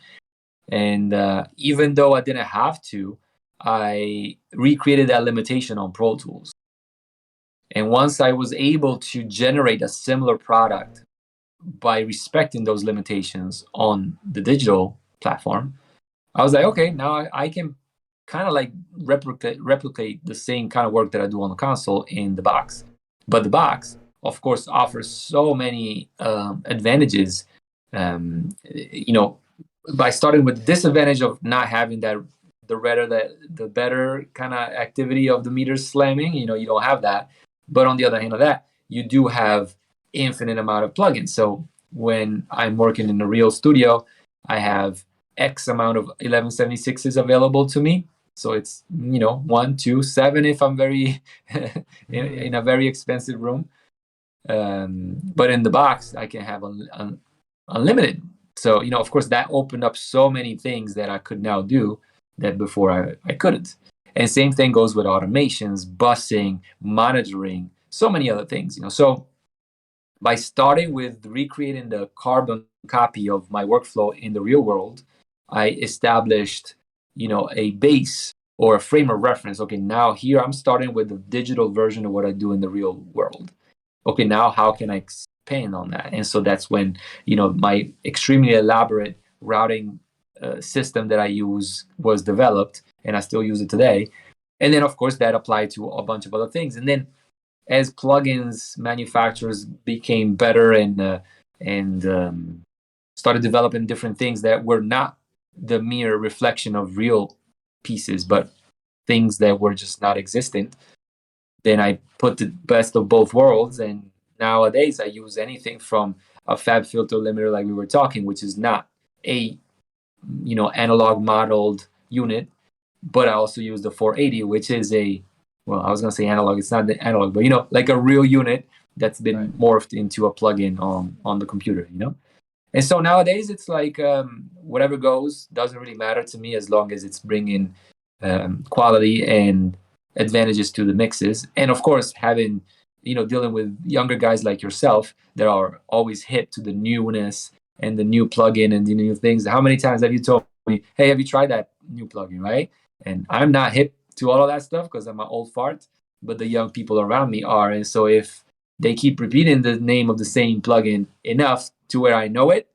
And even though I didn't have to, I recreated that limitation on Pro Tools. And once I was able to generate a similar product by respecting those limitations on the digital platform, I was like, okay, now I can kind of like replicate the same kind of work that I do on the console in the box. But the box, of course, offers so many advantages. By starting with the disadvantage of not having that, the better kind of activity of the meters slamming. You don't have that. But on the other hand of that, you do have infinite amount of plugins. So when I'm working in a real studio, I have X amount of 1176s available to me. So it's 1, 2, 7 if I'm very in a very expensive room. But in the box, I can have unlimited. So of course, that opened up so many things that I could now do that before I couldn't. And same thing goes with automations, busing, monitoring, so many other things. So by starting with recreating the carbon copy of my workflow in the real world, I established, a base or a frame of reference. Okay, now here I'm starting with the digital version of what I do in the real world. Okay, now how can I expand on that? And so that's when, my extremely elaborate routing system that I use was developed, and I still use it today. And then, of course, that applied to a bunch of other things. And then as plugins manufacturers became better and started developing different things that were not the mere reflection of real pieces, but things that were just not existent, then I put the best of both worlds. And nowadays, I use anything from a fab filter limiter, like we were talking, which is not a analog modeled unit, but I also use the 480, which is I was gonna say analog. It's not the analog, but like a real unit that's been morphed into a plugin on the computer. And so nowadays it's like whatever goes doesn't really matter to me as long as it's bringing quality and advantages to the mixes. And of course, having dealing with younger guys like yourself that are always hip to the newness and the new plugin and the new things. How many times have you told me, "Hey, have you tried that new plugin?" Right? And I'm not hip to all of that stuff because I'm an old fart, but the young people around me are. And so if they keep repeating the name of the same plugin enough to where I know it,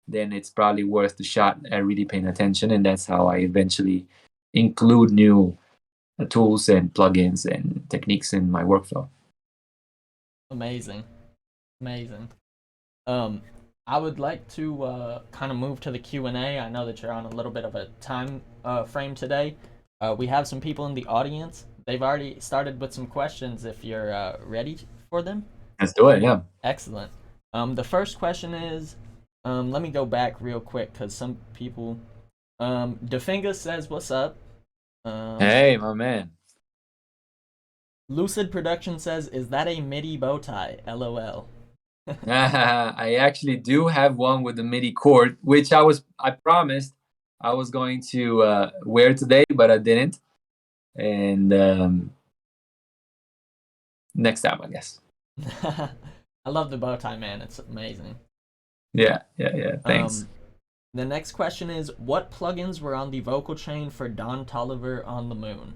then it's probably worth the shot at really paying attention. And that's how I eventually include new tools and plugins and techniques in my workflow. Amazing. Amazing. I would like to kind of move to the Q&A. I know that you're on a little bit of a time frame today. We have some people in the audience. They've already started with some questions if you're ready for them. Let's do it, yeah. Excellent. The first question is, let me go back real quick because some people, Definga says, "What's up?" Hey, my man. Lucid Production says, "Is that a MIDI bow tie? LOL." I actually do have one with the MIDI cord, which I promised I was going to wear today, but I didn't. And next time, I guess. I love the bow tie, man. It's amazing. Yeah. Thanks. The next question is, what plugins were on the vocal chain for Don Toliver on the Moon?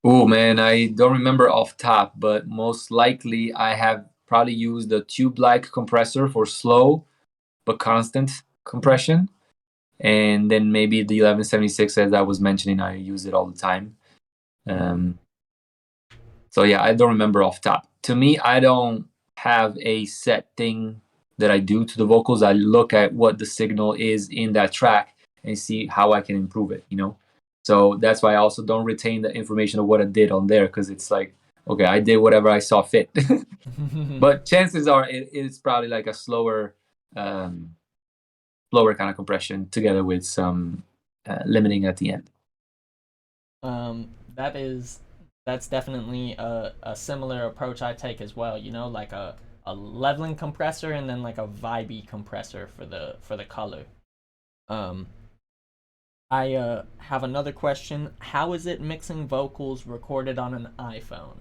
Oh man, I don't remember off top, but most likely I have probably used the tube-like compressor for slow but constant compression, and then maybe the 1176, as I was mentioning, I use it all the time. So yeah, I don't remember off top. To me, I don't have a set thing that I do to the vocals. I look at what the signal is in that track and see how I can improve it, So that's why I also don't retain the information of what I did on there, because it's like, okay, I did whatever I saw fit. But chances are it's probably like a slower kind of compression together with some limiting at the end. That's definitely a similar approach I take as well. Like a leveling compressor and then like a vibey compressor for the color. I have another question. How is it mixing vocals recorded on an iPhone?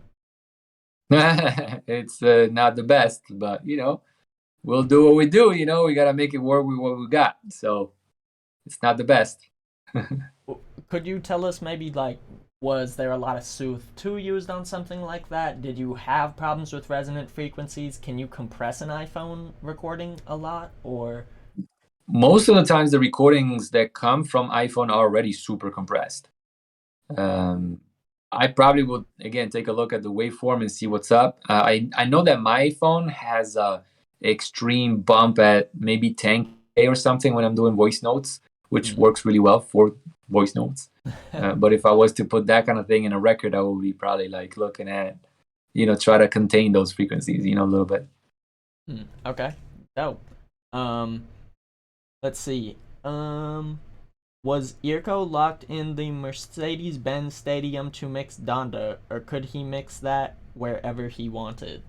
It's not the best, but we'll do what we do. We gotta make it work with what we got. So it's not the best. Could you tell us maybe like, was there a lot of Sooth 2 used on something like that? Did you have problems with resonant frequencies? Can you compress an iPhone recording a lot, or? Most of the times the recordings that come from iPhone are already super compressed. I probably would again take a look at the waveform and see what's up. I know that my phone has a extreme bump at maybe 10K or something when I'm doing voice notes, which works really well for voice notes. But if I was to put that kind of thing in a record, I would be probably like looking at, try to contain those frequencies, a little bit. Okay, dope. Let's see. Was Irko locked in the Mercedes-Benz Stadium to mix Donda, or could he mix that wherever he wanted?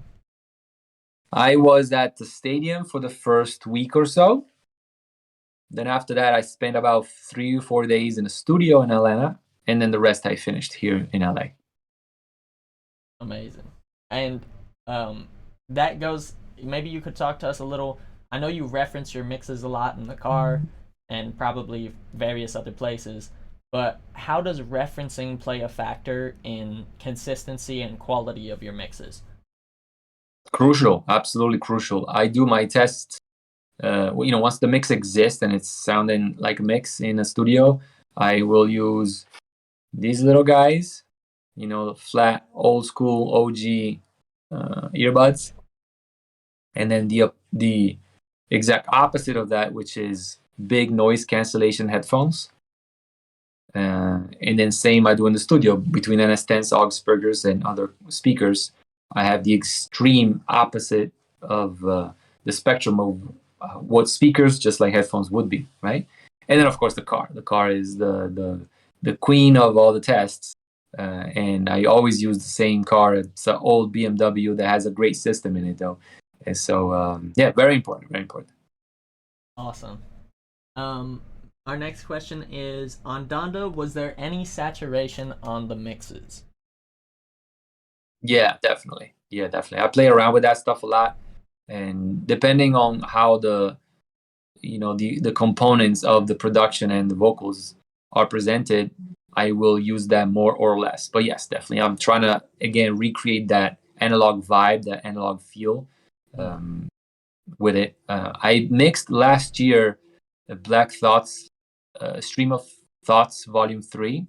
I was at the stadium for the first week or so. Then after that, I spent about 3 or 4 days in a studio in Atlanta, and then the rest I finished here in LA. Amazing. And that goes. Maybe you could talk to us a little. I know you reference your mixes a lot in the car and probably various other places, but how does referencing play a factor in consistency and quality of your mixes? Crucial, absolutely crucial. I do my tests. Once the mix exists and it's sounding like a mix in a studio, I will use these little guys, flat, old school, OG earbuds, and then the exact opposite of that, which is big noise cancellation headphones. And then same I do in the studio between NS10s, Augsburgers, and other speakers. I have the extreme opposite of the spectrum of what speakers, just like headphones, would be, right? And then of course the car. The car is the queen of all the tests, and I always use the same car. It's an old BMW that has a great system in it, though. And so yeah, very important, very important. Awesome. Um, our next question is on Donda. Was there any saturation on the mixes? Yeah, definitely. Yeah, definitely. I play around with that stuff a lot, and depending on how the components of the production and the vocals are presented, I will use that more or less. But yes, definitely, I'm trying to again recreate that analog vibe, that analog feel um, with it. I mixed last year Black Thoughts, Stream of Thoughts, Volume 3,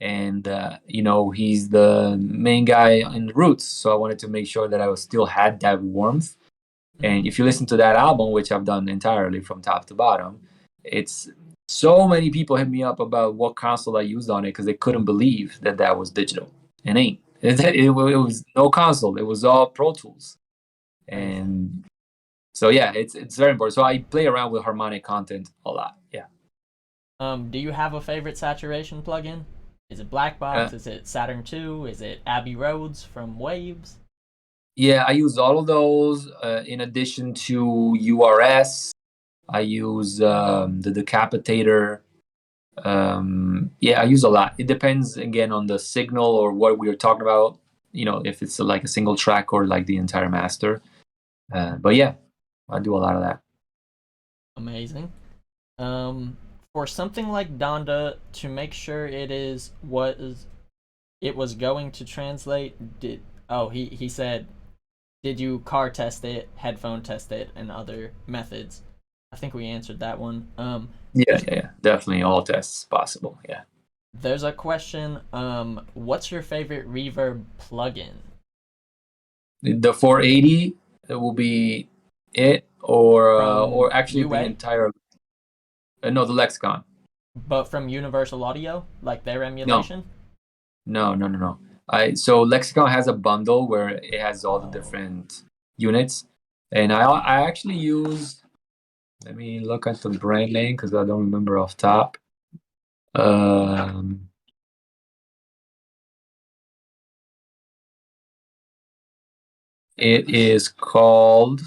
and he's the main guy in Roots, so I wanted to make sure that I was still had that warmth. And if you listen to that album, which I've done entirely from top to bottom, it's so many people hit me up about what console I used on it because they couldn't believe that that was digital. It ain't. It was no console. It was all Pro Tools. And so yeah, it's very important. So I play around with harmonic content a lot. Yeah. Do you have a favorite saturation plugin? Is it Black Uh, Box? Is it Saturn 2? Is it Abbey Roads from Waves? yeah, I use all of those. In addition to URS, I use the Decapitator. Yeah, I use a lot. It depends again on the signal or what we are talking about. If it's like a single track or like the entire master. But yeah, I do a lot of that. Amazing. Um, for something like Donda, to make sure it is what is it was going to translate, he said, did you car test it, headphone test it, and other methods? I think we answered that one. Yeah, definitely all tests possible. Yeah. There's a question. What's your favorite reverb plugin? The 480 will be it, or From actually the UA, entire. No, the Lexicon. but from Universal Audio, like their No, emulation? no. So Lexicon has a bundle where it has all the Oh, different units, and I actually use. Let me look at the brand name because I don't remember off top. Um, it is called.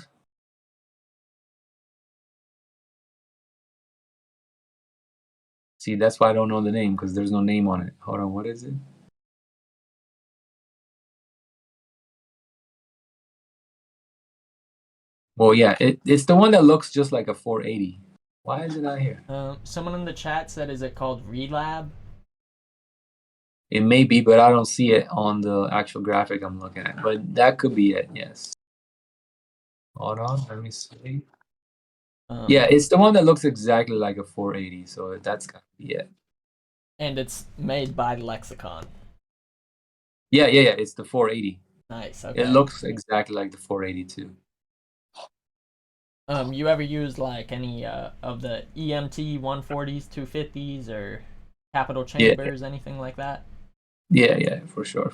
See, that's why I don't know the name because there's no name on it. Hold on, what is it? Well, yeah, it's the one that looks just like a 480. Why is it not here? someone in the chat said, is it called Relab? It may be, but I don't see it on the actual graphic I'm looking at. But that could be it, yes. Hold on, let me see. Yeah, it's the one that looks exactly like a 480, so that's gotta be it. And it's made by Lexicon. Yeah, it's the 480. Nice. It Okay. looks exactly like the 482. You ever use like any of the EMT 140s, 250s, or Capital Yeah, Chambers, anything like that? yeah, for sure.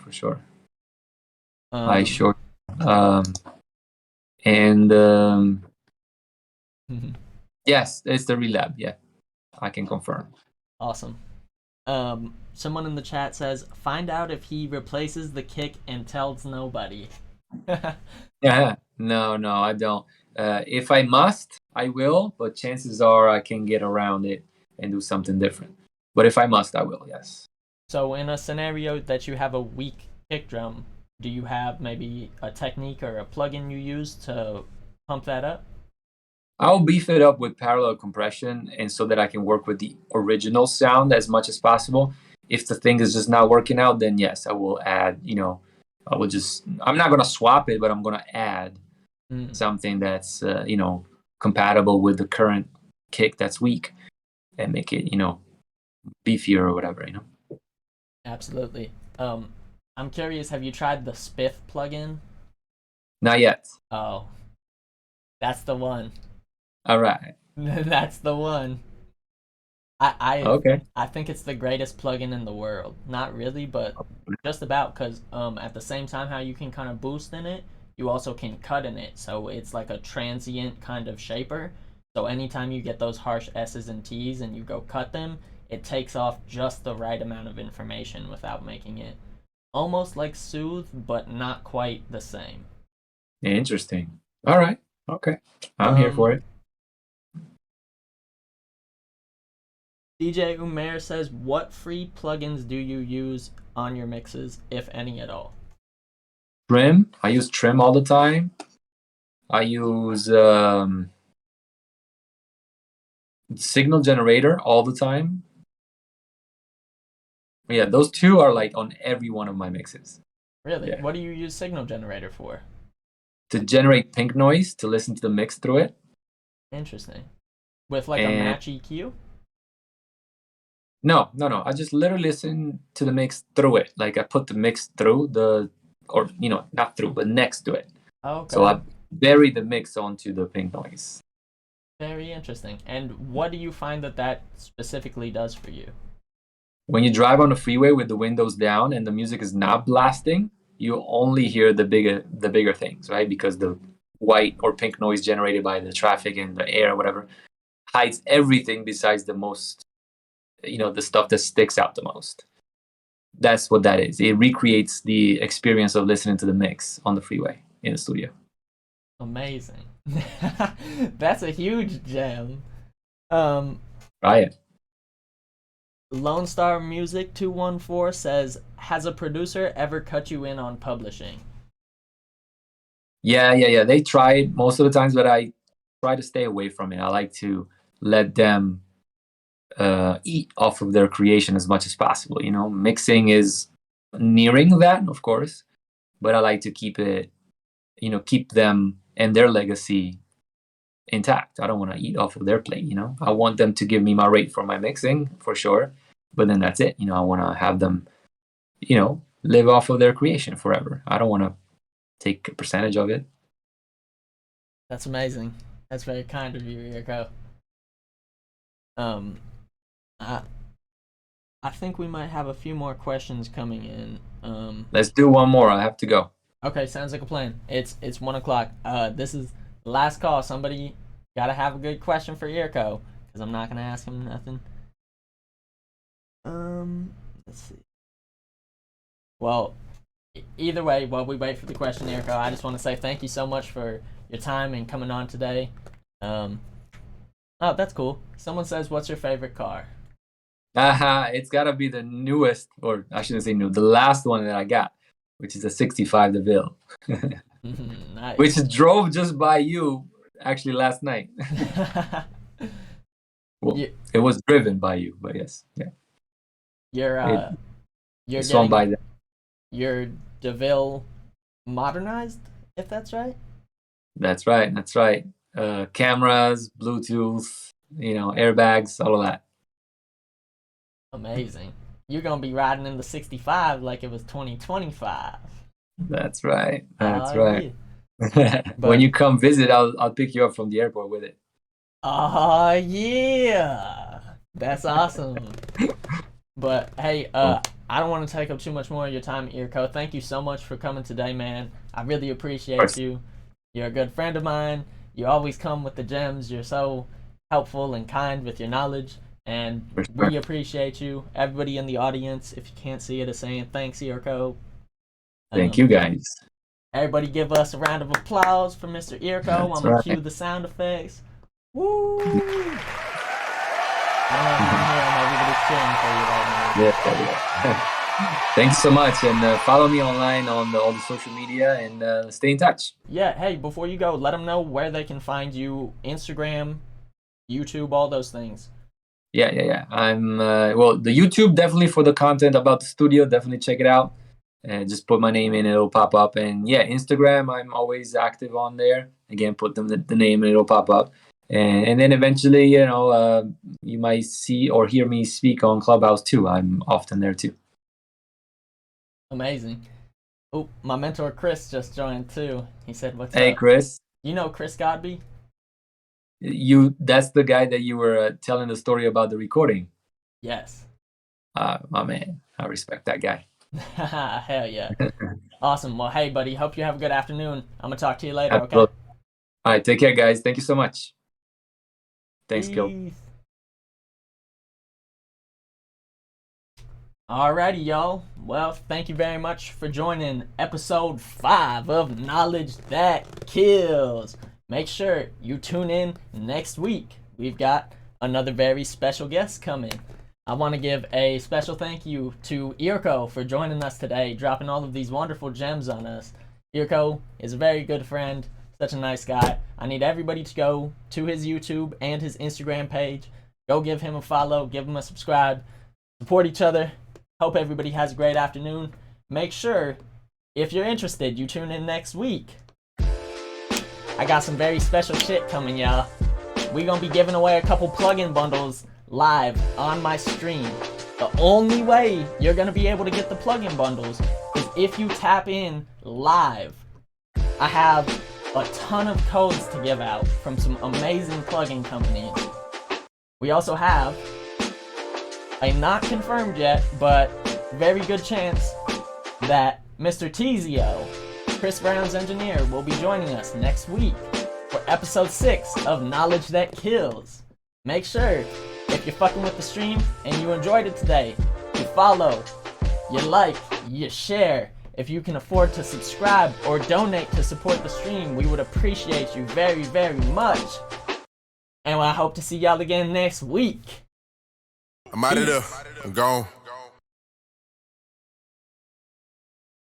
I Um, sure. Um, and yes, it's the relab. Yeah, I can confirm. awesome. Someone in the chat says, find out if he replaces the kick and tells nobody. Yeah, no, I don't. If I must, I will, but chances are I can get around it and do something different. But if I must, I will, yes. So in a scenario that you have a weak kick drum, do you have maybe a technique or a plugin you use to pump that up? I'll beef it up with parallel compression, and so that I can work with the original sound as much as possible. If the thing is just not working out, then yes, I will add, I'm not going to swap it, but I'm going to add Mm, something that's, compatible with the current kick that's weak, and make it, beefier or whatever. absolutely. I'm curious, have you tried the Spiff plugin? Not yet. Oh, that's the one. All right. That's the one. I, I Okay. I think it's the greatest plugin in the world. Not really, but just about, because at the same time how you can kind of boost in it, you also can cut in it. So it's like a transient kind of shaper. So anytime you get those harsh S's and T's and you go cut them, it takes off just the right amount of information without making it almost like Soothe, but not quite the same. Interesting. All right. Okay. I'm here Um, for it. DJ Umair says, "What free plugins do you use on your mixes, if any at all?" Trim. I use Trim all the time. I use Signal Generator all the time. Yeah, those two are like on every one of my mixes. Really? Yeah. What do you use Signal Generator for? To generate pink noise, to listen to the mix through it. Interesting. With like a And match EQ? no. I just literally listen to the mix through it. Like I put the mix through or not through, but next to it. So Okay. I bury the mix onto the pink noise. Very interesting. And what do you find that specifically does for you? When you drive on the freeway with the windows down and the music is not blasting, you only hear the bigger things, right? Because the white or pink noise generated by the traffic and the air or whatever hides everything besides the most, the stuff that sticks out the most. That's what that is. It recreates the experience of listening to the mix on the freeway in the studio. Amazing. That's a huge gem. Um, Try it. Lone Star Music 214 says, "Has a producer ever cut you in on publishing?" Yeah. They try it most of the times, but I try to stay away from it. I like to let them eat off of their creation as much as possible. Mixing is nearing that, of course, but I like to keep it, keep them and their legacy intact. I don't want to eat off of their plate. I want them to give me my rate for my mixing for sure, but then that's it. I want to have them, live off of their creation forever. I don't want to take a percentage of it. That's amazing. That's very kind of you, Irko. Um, I I think we might have a few more questions coming in. Let's do one more. I have to go. Okay, sounds like a plan. It's 1 o'clock. This is the last call. Somebody gotta have a good question for Irko, because I'm not gonna ask him nothing. Let's see. Well, either way, while we wait for the question, Irko, I just want to say thank you so much for your time and coming on today. Oh, that's cool. Someone says, "What's your favorite car?" It's got to be the newest, or I shouldn't say new, the last one that I got, which is a 65 DeVille, Nice. which drove just by you actually last night. Well, You- it was driven by you, but yes. Yeah. You're Swung by getting that. your DeVille modernized, if that's right. That's right. That's right. Cameras, Bluetooth, airbags, all of that. Amazing. You're gonna be riding in the 65 like it was 2025. That's right. That's Oh right. yeah. When But you come visit, I'll pick you up from the airport with it. oh yeah. That's awesome. But hey, Cool. I don't want to take up too much more of your time, Irko. Thank you so much for coming today, man. I really Of appreciate course. you. You're a good friend of mine. You always come with the gems. You're so helpful and kind with your knowledge, and For we sure. appreciate you. Everybody in the audience, if you can't see it, is saying thanks, Irko. Thank you, guys. Everybody give us a round of applause for Mr. Irko. That's I'm gonna right. cue the sound effects. Woo! I don't know if you can hear them. Everybody's cheering for you right now. Yeah. Thank you so much, and follow me online on all the social media, and stay in touch. Yeah, hey, before you go, let them know where they can find you: Instagram, YouTube, all those things. Yeah. I'm well, the YouTube definitely for the content about the studio. Definitely check it out. And just put my name in, it'll pop up. And yeah, Instagram, I'm always active on there. Again, put the name, and it'll pop up. And then eventually, you might see or hear me speak on Clubhouse too. I'm often there too. Amazing. Oh, my mentor Chris just joined too. He said, "What's Hey, up?" Chris, You know Chris Godby? that's the guy that you were telling the story about the recording. Yes. My man, I respect that guy. Hell yeah. Awesome. Well, hey, buddy. Hope you have a good afternoon. I'm gonna talk to you later. Okay. Absolutely. All right, take care, guys. Thank you so much. Thanks, Gil. Peace. Alrighty, y'all. Well, thank you very much for joining episode 5 of Knowledge That Kills. Make sure you tune in next week. We've got another very special guest coming. I want to give a special thank you to Irko for joining us today, dropping all of these wonderful gems on us. Irko is a very good friend, such a nice guy. I need everybody to go to his YouTube and his Instagram page. Go give him a follow, give him a subscribe, support each other. Hope everybody has a great afternoon. Make sure, if you're interested, you tune in next week. I got some very special shit coming, y'all. We're gonna be giving away a couple plugin bundles live on my stream. The only way you're gonna be able to get the plugin bundles is if you tap in live. I have a ton of codes to give out from some amazing plugin companies. We also have a not confirmed yet, but very good chance that Mr. Tizio, Chris Brown's engineer, will be joining us next week for episode 6 of Knowledge That Kills. Make sure, if you're fucking with the stream and you enjoyed it today, you follow, you like, you share. If you can afford to subscribe or donate to support the stream, we would appreciate you very, very much. And I hope to see y'all again next week. I'm out of there. I'm gone.